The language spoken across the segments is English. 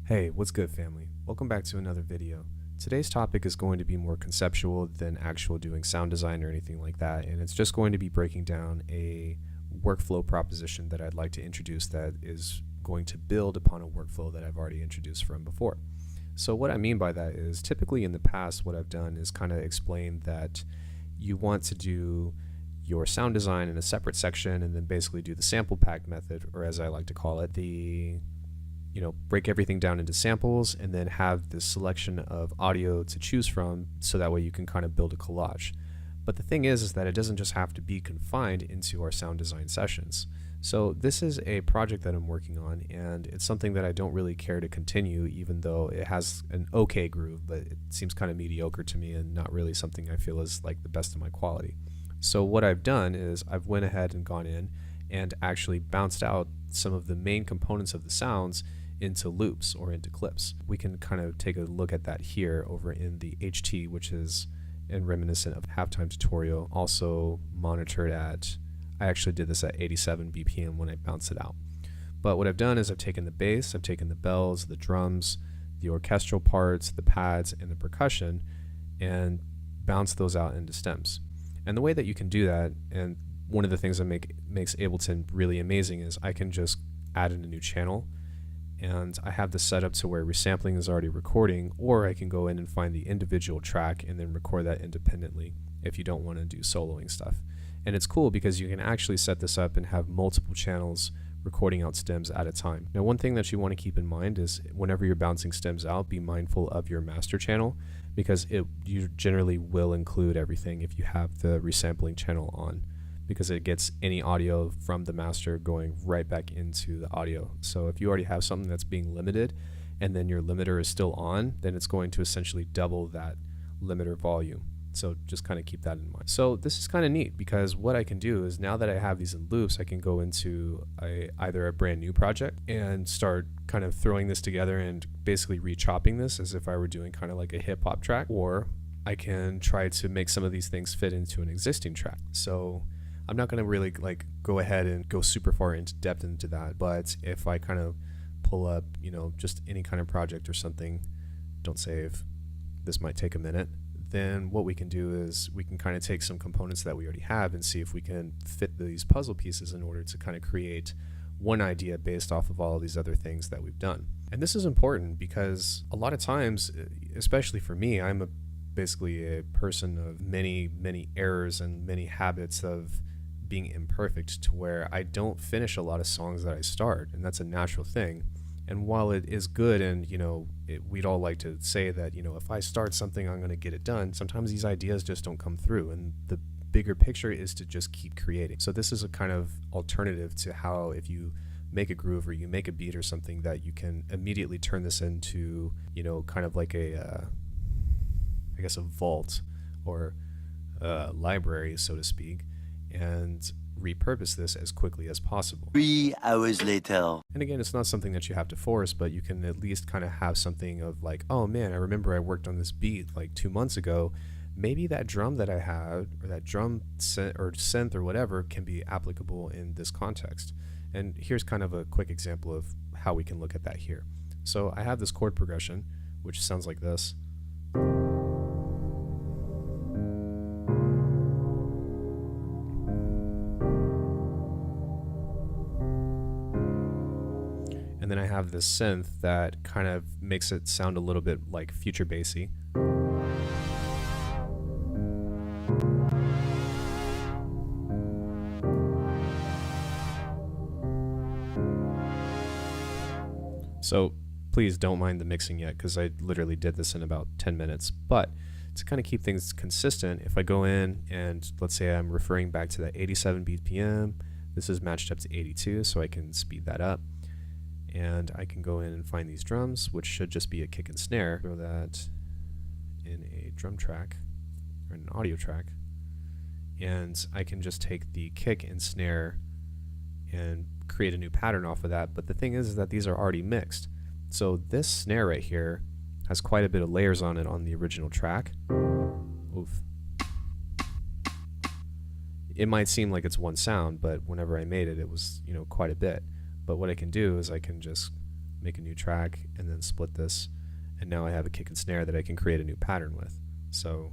Hey, what's good, family? Welcome back to another video. Today's topic is going to be more conceptual than actual doing sound design or anything like that, and it's just going to be breaking down a workflow proposition that I'd like to introduce that is going to build upon a workflow that I've already introduced from before. So what I mean by that is typically in the past what I've done is kind of explain that you want to do your sound design in a separate section and then basically do the sample pack method, or as I like to call it, break everything down into samples and then have this selection of audio to choose from so that way you can kind of build a collage. But the thing is that it doesn't just have to be confined into our sound design sessions. So this is a project that I'm working on, and it's something that I don't really care to continue, even though it has an okay groove, but it seems kind of mediocre to me and not really something I feel is like the best of my quality. So what I've done is I've went ahead and gone in and actually bounced out some of the main components of the sounds into loops or into clips. We can kind of take a look at that here over in the HT, which is reminiscent of halftime tutorial, also monitored at, I actually did this at 87 BPM when I bounced it out. But what I've done is I've taken the bass, I've taken the bells, the drums, the orchestral parts, the pads, and the percussion, and bounced those out into stems. And the way that you can do that, and one of the things that makes Ableton really amazing, is I can just add in a new channel, and I have this set up to where resampling is already recording, or I can go in and find the individual track and then record that independently if you don't want to do soloing stuff. And it's cool because you can actually set this up and have multiple channels recording out stems at a time. Now, one thing that you want to keep in mind is whenever you're bouncing stems out, be mindful of your master channel, because you generally will include everything if you have the resampling channel on, because it gets any audio from the master going right back into the audio. So if you already have something that's being limited and then your limiter is still on, then it's going to essentially double that limiter volume. So just kind of keep that in mind. So this is kind of neat because what I can do is, now that I have these in loops, I can go into either a brand new project and start kind of throwing this together and basically re-chopping this as if I were doing kind of like a hip hop track, or I can try to make some of these things fit into an existing track. So I'm not going to really go ahead and go super far into depth into that, but if I kind of pull up, just any kind of project or something, don't save, this might take a minute, then what we can do is we can kind of take some components that we already have and see if we can fit these puzzle pieces in order to kind of create one idea based off of all of these other things that we've done. And this is important because a lot of times, especially for me, I'm basically a person of many errors and many habits of being imperfect, to where I don't finish a lot of songs that I start, and that's a natural thing. And while it is good, and we'd all like to say that if I start something I'm going to get it done, sometimes these ideas just don't come through, and the bigger picture is to just keep creating. So this is a kind of alternative to how, if you make a groove or you make a beat or something, that you can immediately turn this into kind of like a I guess a vault or a library, so to speak, and repurpose this as quickly as possible. 3 hours later. And again, it's not something that you have to force, but you can at least kind of have something of like, oh man, I remember I worked on this beat like 2 months ago. Maybe that drum that I had, or that drum synth or whatever, can be applicable in this context. And here's kind of a quick example of how we can look at that here. So I have this chord progression, which sounds like this. And then I have this synth that kind of makes it sound a little bit like future bassy. So please don't mind the mixing yet, because I literally did this in about 10 minutes. But to kind of keep things consistent, if I go in and let's say I'm referring back to that 87 BPM, this is matched up to 82, so I can speed that up. And I can go in and find these drums, which should just be a kick and snare. Throw that in a drum track, or an audio track. And I can just take the kick and snare and create a new pattern off of that. But the thing is that these are already mixed. So this snare right here has quite a bit of layers on it on the original track. Oof. it might seem like it's one sound, but whenever I made it, it was, you know, quite a bit. But what I can do is I can just make a new track and then split this, and now I have a kick and snare that I can create a new pattern with. So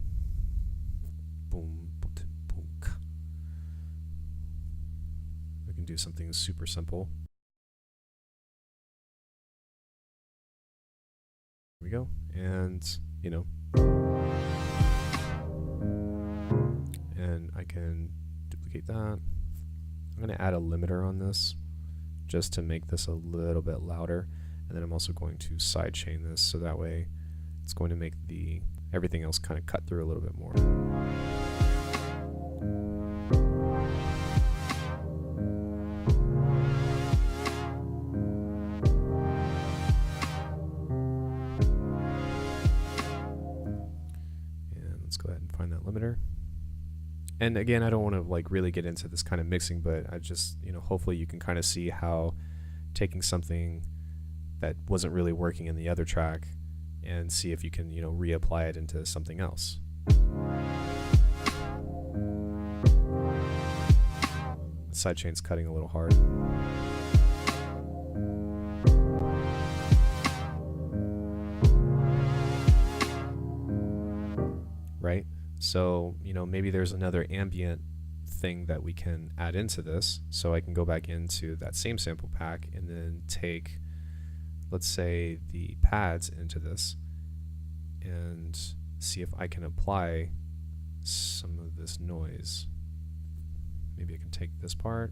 boom, boom. I can do something super simple. Here we go. And, you know, and I can duplicate that. I'm going to add a limiter on this just to make this a little bit louder, and then I'm also going to sidechain this so that way it's going to make the everything else kind of cut through a little bit more. And let's go ahead and find that limiter. And again, I don't want to like really get into this kind of mixing, but I just, you know, hopefully you can kind of see how taking something that wasn't really working in the other track and see if you can, you know, reapply it into something else. The sidechain's cutting a little hard. Right? So, you know, maybe there's another ambient thing that we can add into this. So I can go back into that same sample pack and then take, let's say, the pads into this and see if I can apply some of this noise. Maybe I can take this part.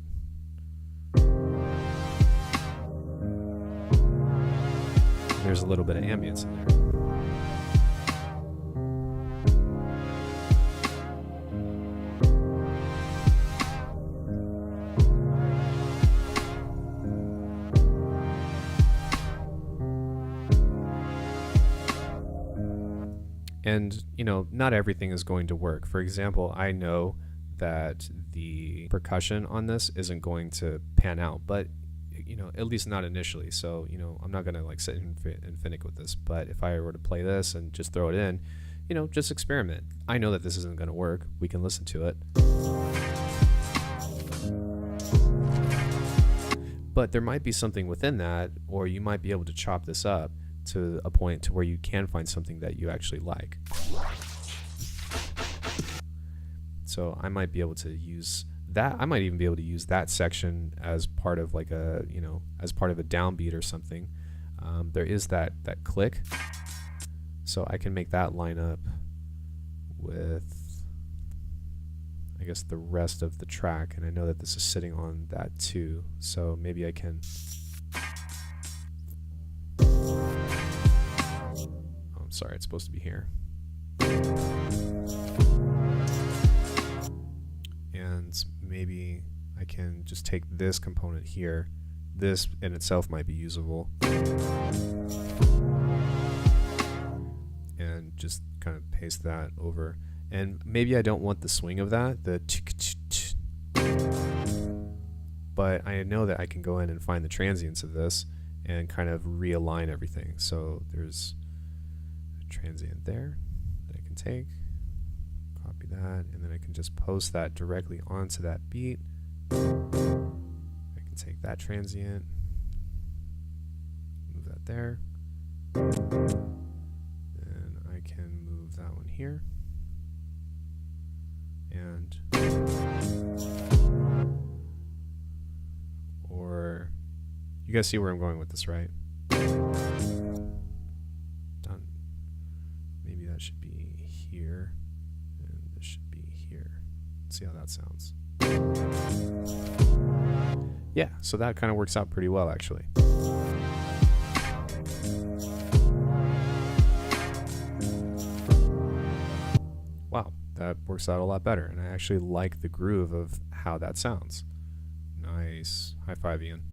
There's a little bit of ambience in there. And, you know, not everything is going to work. For example, I know that the percussion on this isn't going to pan out, but, you know, at least not initially. So, you know, I'm not going to like sit and finick with this, but if I were to play this and just throw it in, you know, just experiment. I know that this isn't going to work. We can listen to it. But there might be something within that, or you might be able to chop this up to a point to where you can find something that you actually like. So I might be able to use that. I might even be able to use that section as part of like a, you know, as part of a downbeat or something. There is that click, so I can make that line up with, I guess, the rest of the track, and I know that this is sitting on that too, so maybe I can. Sorry, it's supposed to be here. And maybe I can just take this component here. This in itself might be usable. And just kind of paste that over. And maybe I don't want the swing of that, the but I know that I can go in and find the transients of this and kind of realign everything. So there's transient there that I can take, copy that, and then I can just post that directly onto that beat. I can take that transient, move that there, and I can move that one here, and or you guys see where I'm going with this, right? That should be here, and this should be here. Let's see how that sounds. Yeah, so that kind of works out pretty well, actually. Wow, that works out a lot better, and I actually like the groove of how that sounds. Nice. High five, Ian.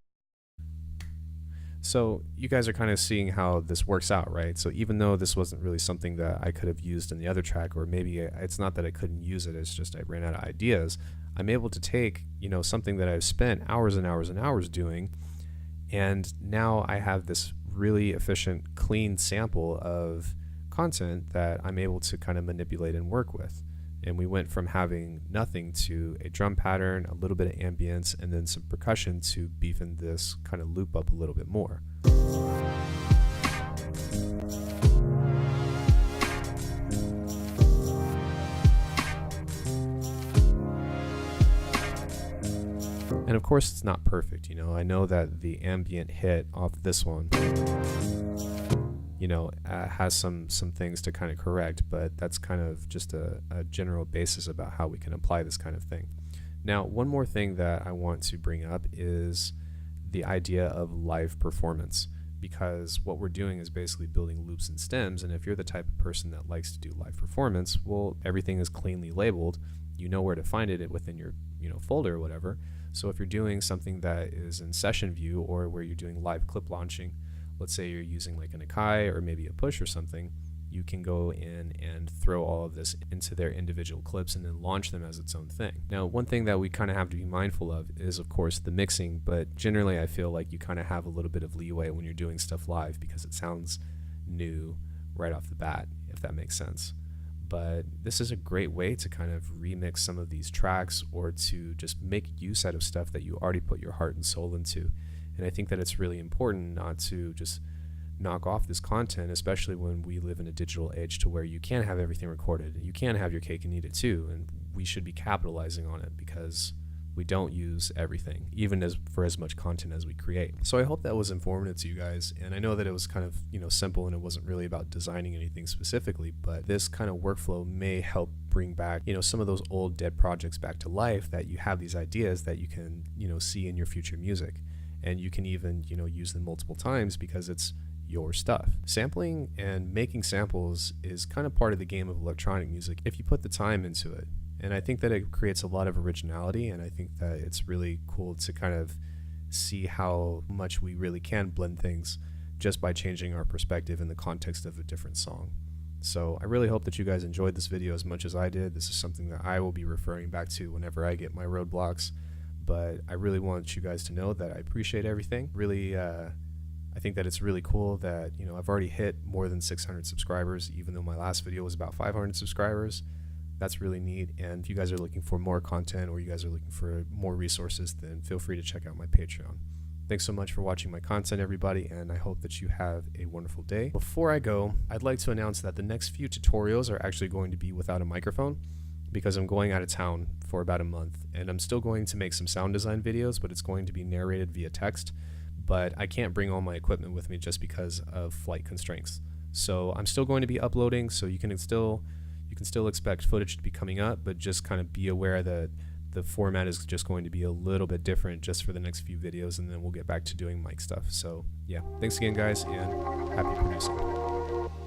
So you guys are kind of seeing how this works out, right? So even though this wasn't really something that I could have used in the other track, or maybe it's not that I couldn't use it, it's just I ran out of ideas, I'm able to take, you know, something that I've spent hours and hours and hours doing, and now I have this really efficient, clean sample of content that I'm able to kind of manipulate and work with. And we went from having nothing to a drum pattern, a little bit of ambience, and then some percussion to beefing this kind of loop up a little bit more. And of course it's not perfect, you know. I know that the ambient hit off this one, you know, has some things to kind of correct, but that's kind of just a general basis about how we can apply this kind of thing. Now, one more thing that I want to bring up is the idea of live performance, because what we're doing is basically building loops and stems, and if you're the type of person that likes to do live performance, well, everything is cleanly labeled. You know where to find it within your, you know, folder or whatever. So if you're doing something that is in session view, or where you're doing live clip launching, let's say you're using like an Akai or maybe a Push or something, you can go in and throw all of this into their individual clips and then launch them as its own thing. Now, one thing that we kind of have to be mindful of is, of course, the mixing, but generally I feel like you kind of have a little bit of leeway when you're doing stuff live because it sounds new right off the bat, if that makes sense. But this is a great way to kind of remix some of these tracks, or to just make use out of stuff that you already put your heart and soul into. And I think that it's really important not to just knock off this content, especially when we live in a digital age to where you can't have everything recorded. You can't have your cake and eat it too, and we should be capitalizing on it because we don't use everything, even for as much content as we create. So I hope that was informative to you guys, and I know that it was kind of, you know, simple and it wasn't really about designing anything specifically, but this kind of workflow may help bring back, you know, some of those old dead projects back to life, that you have these ideas that you can, you know, see in your future music, and you can even, you know, use them multiple times because it's your stuff. Sampling and making samples is kind of part of the game of electronic music if you put the time into it. And I think that it creates a lot of originality, and I think that it's really cool to kind of see how much we really can blend things just by changing our perspective in the context of a different song. So I really hope that you guys enjoyed this video as much as I did. This is something that I will be referring back to whenever I get my roadblocks, but I really want you guys to know that I appreciate everything. Really, I think that it's really cool that, you know, I've already hit more than 600 subscribers, even though my last video was about 500 subscribers. That's really neat. And if you guys are looking for more content, or you guys are looking for more resources, then feel free to check out my Patreon. Thanks so much for watching my content, everybody, and I hope that you have a wonderful day. Before I go, I'd like to announce that the next few tutorials are actually going to be without a microphone, because I'm going out of town for about a month, and I'm still going to make some sound design videos, but it's going to be narrated via text. But I can't bring all my equipment with me just because of flight constraints. So I'm still going to be uploading, so you can still expect footage to be coming up, but just kind of be aware that the format is just going to be a little bit different just for the next few videos, and then we'll get back to doing mic stuff. So yeah, thanks again guys, and happy producing.